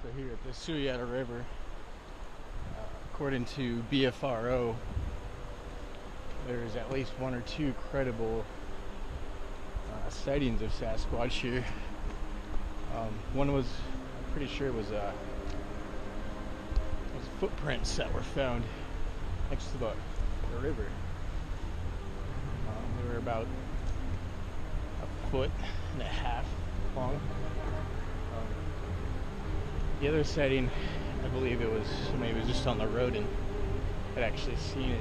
So here at the Suiattle River, according to BFRO, there's at least one or two credible sightings of Sasquatch here. One was, I'm pretty sure it was footprints that were found next to the river. They were about a foot and a half long. The other sighting, I believe it was somebody who was just on the road and had actually seen it.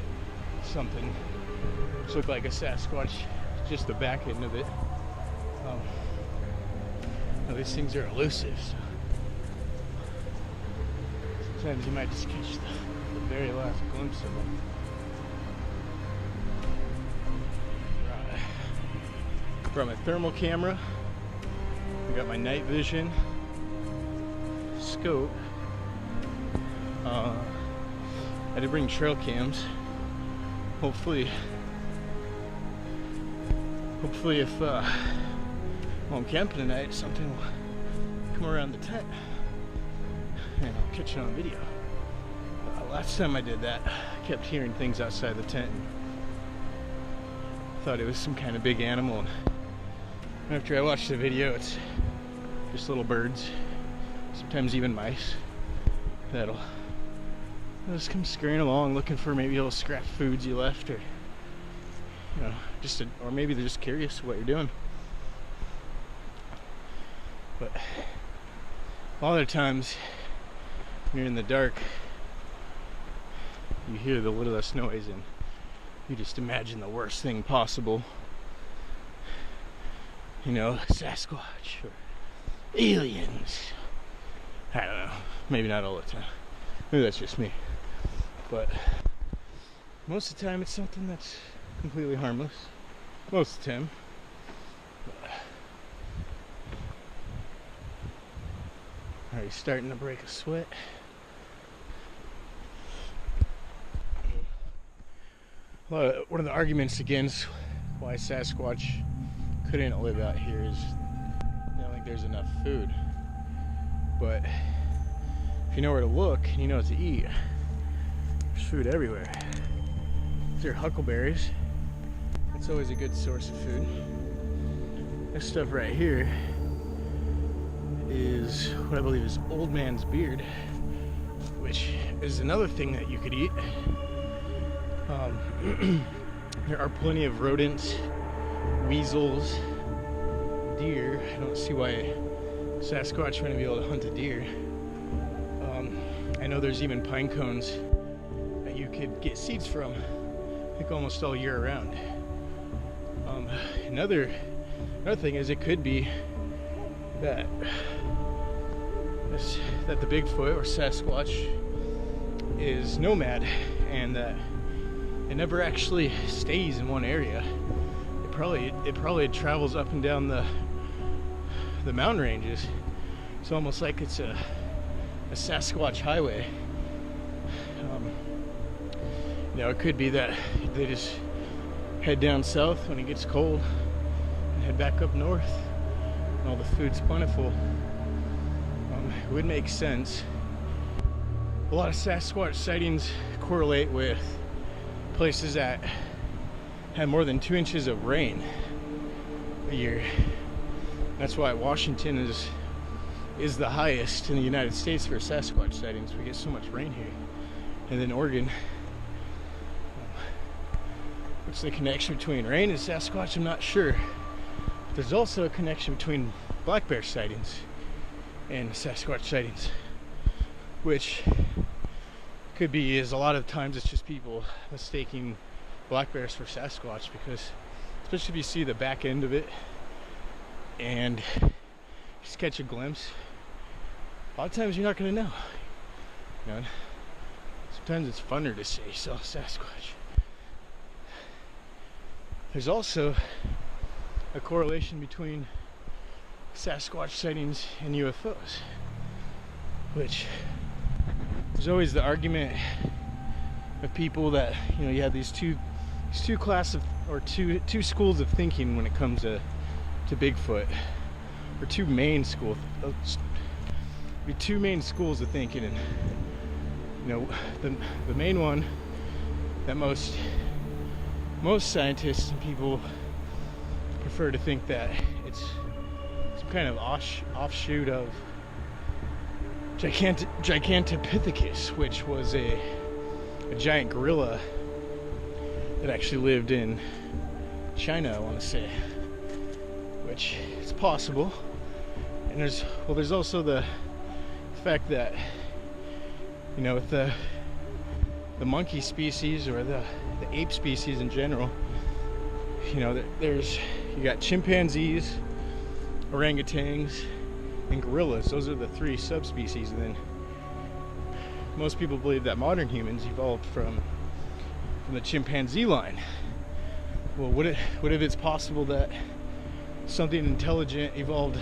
Something which looked like a Sasquatch, just the back end of it. These things are elusive, so sometimes you might just catch the very last glimpse of them. Brought my thermal camera. I got my night vision scope. I had to bring trail cams. Hopefully if while I'm camping tonight, something will come around the tent and I'll catch it on video. Last time I did that, I kept hearing things outside the tent and thought it was some kind of big animal. And after I watched the video, it's just little birds, sometimes even mice, that'll just come scurrying along looking for maybe little scrap foods you left, or or maybe they're just curious what you're doing. But a lot of times when you're in the dark, you hear the littlest noise and you just imagine the worst thing possible. Sasquatch or aliens. I don't know. Maybe not all the time. Maybe that's just me. But most of the time it's something that's completely harmless. Most of the time. Already starting to break a sweat. One of the arguments against why Sasquatch couldn't live out here is I don't think there's enough food. But if you know where to look and you know what to eat, there's food everywhere. There are huckleberries. That's always a good source of food. This stuff right here is what I believe is old man's beard, which is another thing that you could eat. There are plenty of rodents, weasels, deer. I don't see why Sasquatch wouldn't be able to hunt a deer. I know there's even pine cones that you could get seeds from, I think almost all year round. Another thing is it could be that the Bigfoot or Sasquatch is nomad and that it never actually stays in one area. It probably travels up and down the mountain ranges. It's almost like it's a Sasquatch highway. It could be that they just head down south when it gets cold and head back up north and all the food's plentiful. It would make sense. A lot of Sasquatch sightings correlate with places that have more than 2 inches of rain a year. That's why Washington is the highest in the United States for Sasquatch sightings. We get so much rain here. And then Oregon. What's the connection between rain and Sasquatch? I'm not sure. But there's also a connection between black bear sightings and Sasquatch sightings, which could be is a lot of times it's just people mistaking black bears for Sasquatch, because especially if you see the back end of it and just catch a glimpse, a lot of times you're not going to know. Sometimes it's funner to say saw Sasquatch. There's also a correlation between Sasquatch sightings and UFOs, which there's always the argument of people that you have these two schools of thinking when it comes to Bigfoot, or two main schools. be two main schools of thinking, and you know, the main one that most scientists and people prefer to think that it's some kind of offshoot of Gigantopithecus, which was a giant gorilla that actually lived in China, I want to say, which is possible. And there's also the fact that, you know, with the monkey species, or the ape species in general, you know, you got chimpanzees, orangutans, and gorillas. Those are the three subspecies. And then most people believe that modern humans evolved from the chimpanzee line. Well, what if it's possible that something intelligent evolved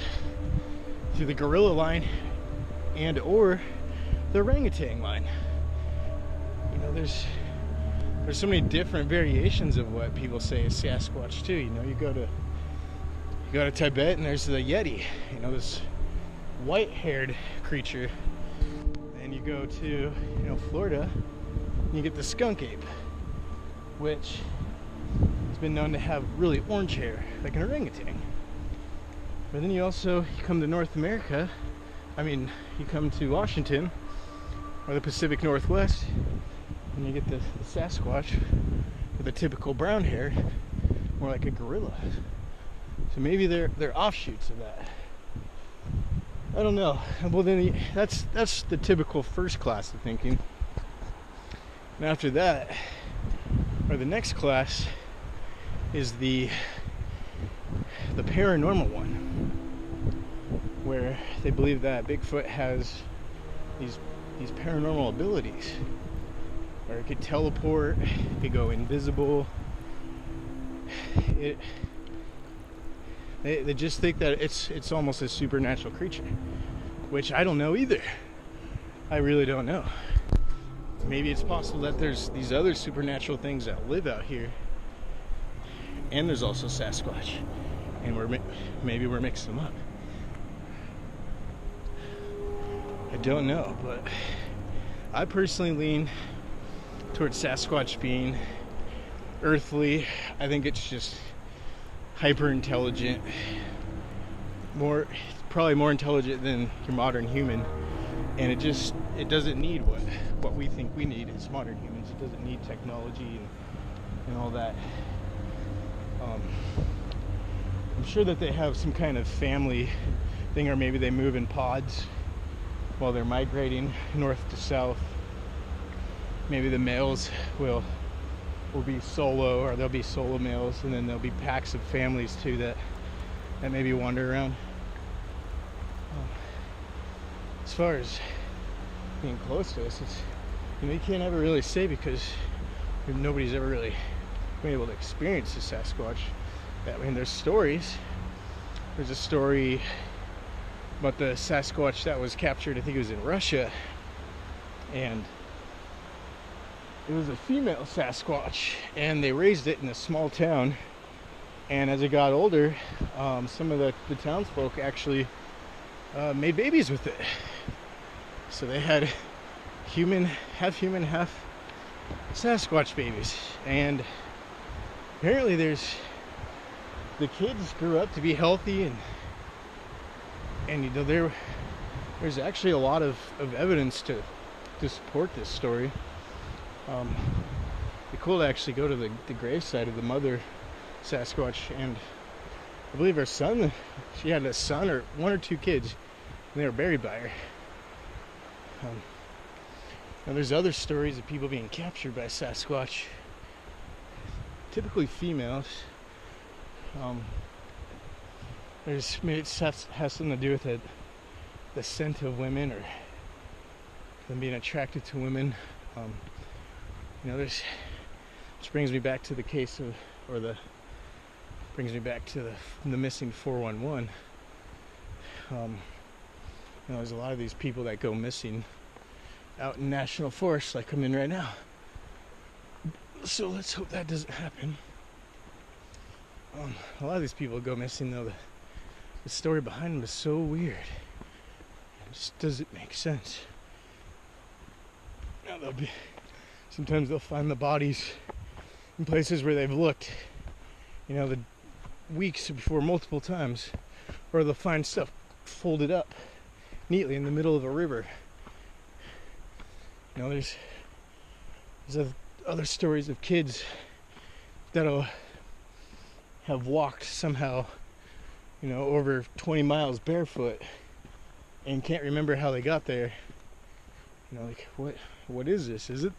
through the gorilla line and or the orangutan line? You know, there's so many different variations of what people say is Sasquatch too. You know, you go to Tibet and there's the Yeti, you know, this white-haired creature. And you go to, you know, Florida and you get the skunk ape, which has been known to have really orange hair like an orangutan. But then you come to North America, you come to Washington or the Pacific Northwest, and you get the Sasquatch with a typical brown hair, more like a gorilla. So maybe they're offshoots of that. I don't know. Well, then that's the typical first class of thinking. And after that, or the next class, is the paranormal one, where they believe that Bigfoot has these paranormal abilities, or it could teleport, it could go invisible. They just think that it's almost a supernatural creature, which I don't know either. I really don't know. Maybe it's possible that there's these other supernatural things that live out here, and there's also Sasquatch, and maybe we're mixing them up. I don't know, but I personally lean towards Sasquatch being earthly. I think it's just hyper intelligent, probably more intelligent than your modern human, and it doesn't need what we think we need as modern humans. It doesn't need technology and all that. I'm sure that they have some kind of family thing, or maybe they move in pods while they're migrating north to south. Maybe the males will be solo, or there'll be solo males, and then there'll be packs of families too that maybe wander around. As far as being close to us, you can't ever really say, because nobody's ever really been able to experience the Sasquatch that way. And there's stories. There's a story about the Sasquatch that was captured, I think it was in Russia, and it was a female Sasquatch, and they raised it in a small town. And as it got older, some of the townsfolk actually made babies with it. So they had half human, half Sasquatch babies. And apparently the kids grew up to be healthy, and you know, there's actually a lot of evidence to support this story. It'd be cool to actually go to the gravesite of the mother Sasquatch, and I believe her son, she had a son or one or two kids, and they were buried by her. Now there's other stories of people being captured by Sasquatch, typically females. Maybe it has something to do with the scent of women, or them being attracted to women. You know, which brings me back to the case of, brings me back to the missing 411. You know, there's a lot of these people that go missing out in national forests, like I'm in right now. So let's hope that doesn't happen. A lot of these people go missing, though. The story behind them is so weird. Just doesn't make sense. Now sometimes they'll find the bodies in places where they've looked, you know, the weeks before multiple times, or they'll find stuff folded up neatly in the middle of a river. You know, there's other stories of kids that'll have walked somehow, you know, over 20 miles barefoot and can't remember how they got there. You know, like, what is this? Does it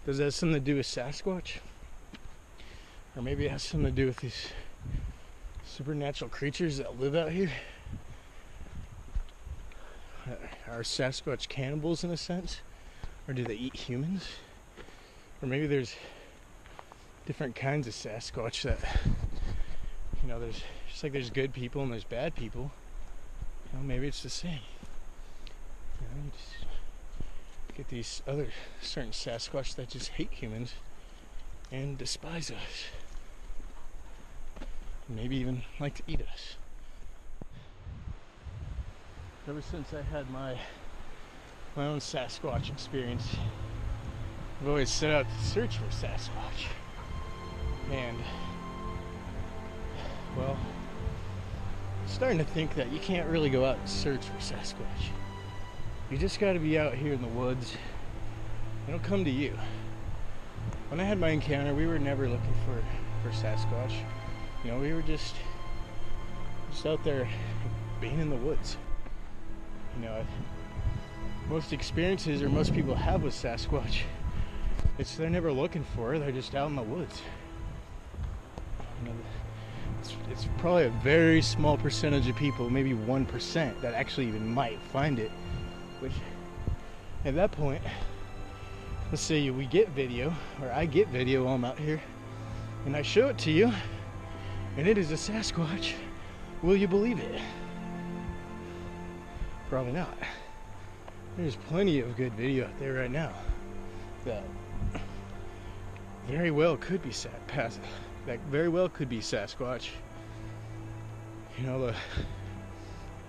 have something to do with Sasquatch? Or maybe it has something to do with these supernatural creatures that live out here? Are Sasquatch cannibals in a sense? Or do they eat humans? Or maybe there's different kinds of Sasquatch that, you know, there's just like there's good people and there's bad people. You know, maybe it's the same. You know, you just get these other certain Sasquatch that just hate humans and despise us. Maybe even like to eat us. Ever since I had my own Sasquatch experience, I've always set out to search for Sasquatch. And, well, I'm starting to think that you can't really go out and search for Sasquatch. You just gotta be out here in the woods. It'll come to you. When I had my encounter, we were never looking for Sasquatch. You know, we were just out there being in the woods. You know, most experiences or most people have with Sasquatch, they're never looking for it, they're just out in the woods. You know, it's probably a very small percentage of people, maybe 1%, that actually even might find it. Which, at that point, let's say we get video, or I get video while I'm out here, and I show it to you, and it is a Sasquatch. Will you believe it? Probably not. There's plenty of good video out there right now that very well could be Sasquatch. You know, the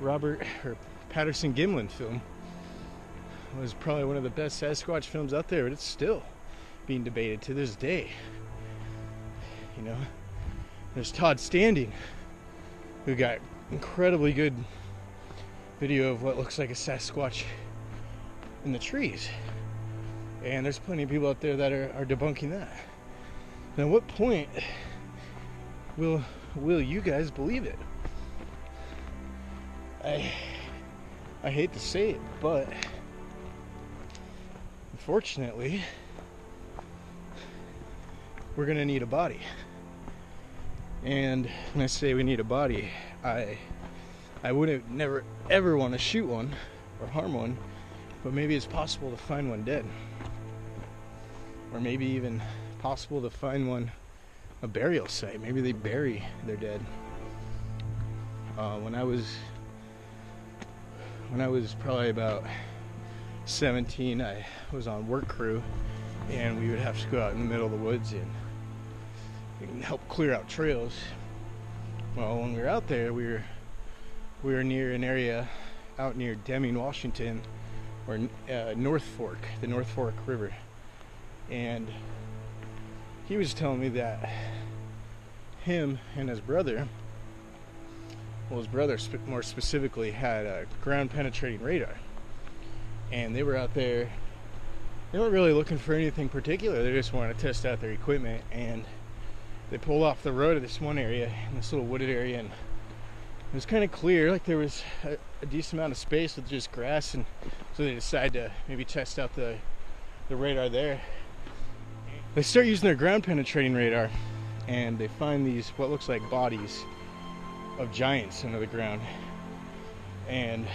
Robert or Patterson Gimlin film was probably one of the best Sasquatch films out there, but it's still being debated to this day. You know, there's Todd Standing, who got incredibly good video of what looks like a Sasquatch in the trees, and there's plenty of people out there that are debunking that. Now, at what point will you guys believe it? I hate to say it, but unfortunately, we're gonna need a body. And when I say we need a body, I wouldn't never ever want to shoot one or harm one, but maybe it's possible to find one dead, or maybe even possible to find one a burial site. Maybe they bury their dead. When I was probably about 17, I was on work crew, and we would have to go out in the middle of the woods and help clear out trails. Well, when we were out there, we were near an area out near Deming, Washington, or North Fork, the North Fork River, and he was telling me that him and his brother, well, his brother more specifically, had a ground penetrating radar, and they were out there. They weren't really looking for anything particular, they just wanted to test out their equipment, and they pulled off the road at this one area, in this little wooded area, and it was kind of clear, like there was a decent amount of space with just grass, and so they decided to maybe test out the radar there. They start using their ground penetrating radar, and they find these what looks like bodies of giants under the ground, and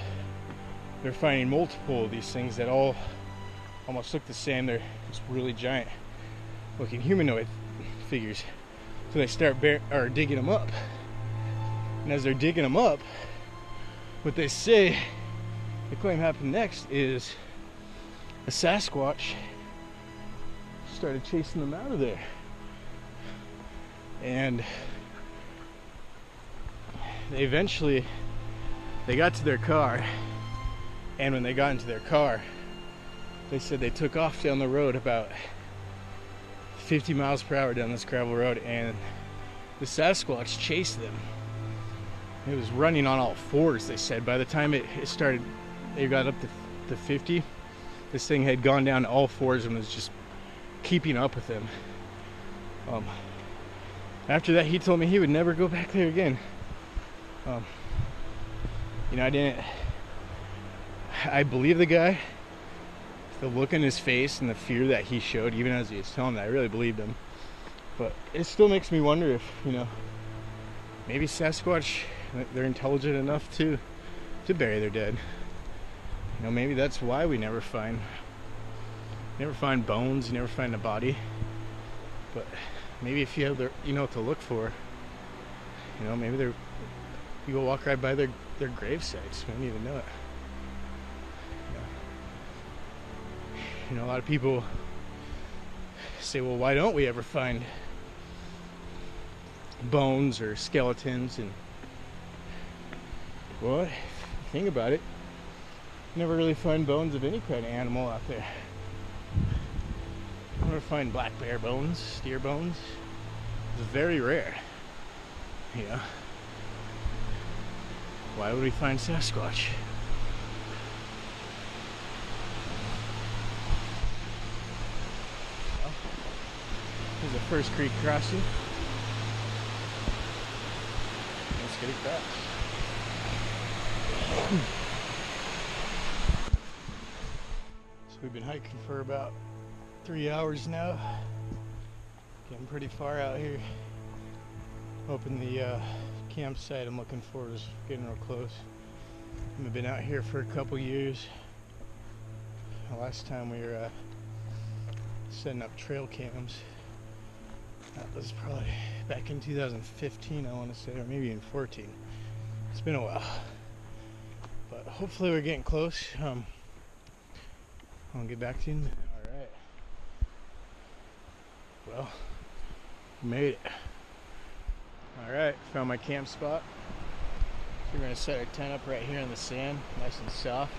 they're finding multiple of these things that all almost look the same. They're just really giant looking humanoid figures. So they start digging them up, and as they're digging them up, what they claim happened next is a Sasquatch started chasing them out of there, and they got to their car, And when they got into their car, they said they took off down the road about 50 miles per hour down this gravel road, and the Sasquatch chased them. It was running on all fours, they said. By the time it started, they got up to 50, this thing had gone down to all fours and was just keeping up with them. After that, he told me he would never go back there again. You know, I believe the guy. The look in his face and the fear that he showed, even as he was telling that, I really believed him. But it still makes me wonder if, you know, maybe Sasquatch, they're intelligent enough to bury their dead. You know, maybe that's why we never find bones, you never find a body. But maybe if you have you know what to look for. You know, maybe you go walk right by their grave sites. We don't even know it. You know, a lot of people say, well, why don't we ever find bones or skeletons? And well, if you think about it, you never really find bones of any kind of animal out there. You never find black bear bones, deer bones. It's very rare. You know, why would we find Sasquatch? Here's the first creek crossing. Let's get across. So we've been hiking for about 3 hours now. Getting pretty far out here. Hoping the campsite I'm looking for is getting real close. I've been out here for a couple years. The last time we were setting up trail cams. That was probably back in 2015, I want to say, or maybe even 14. It's been a while, but hopefully we're getting close. I'll get back to you. All right. Well, we made it. All right, found my camp spot. So we're gonna set our tent up right here in the sand, nice and soft.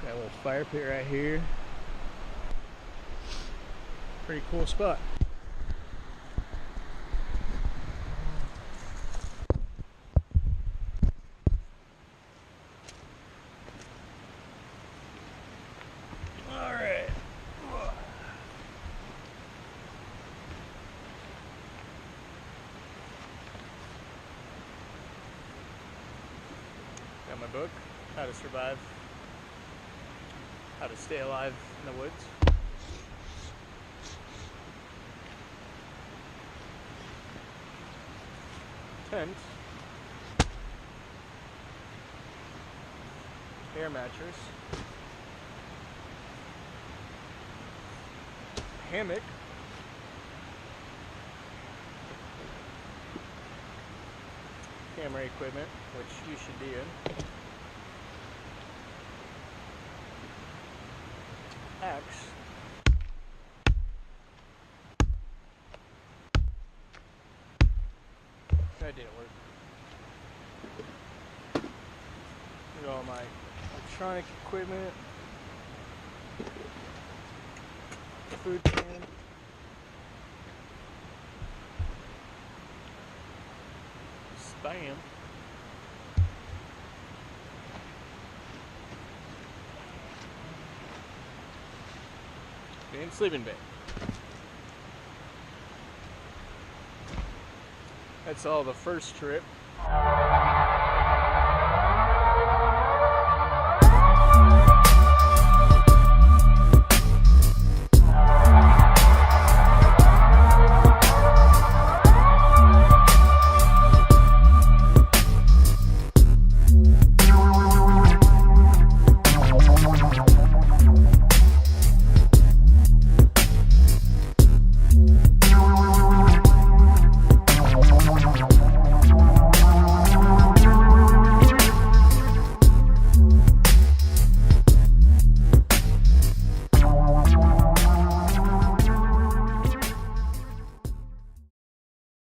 Got a little fire pit right here. Pretty cool spot. Got my book, How to Survive, How to Stay Alive in the Woods. Tent, air mattress, hammock, camera equipment, which you should be in, axe, that didn't work. Look at all my electronic equipment, food can, spam, and sleeping bag. That's all the first trip.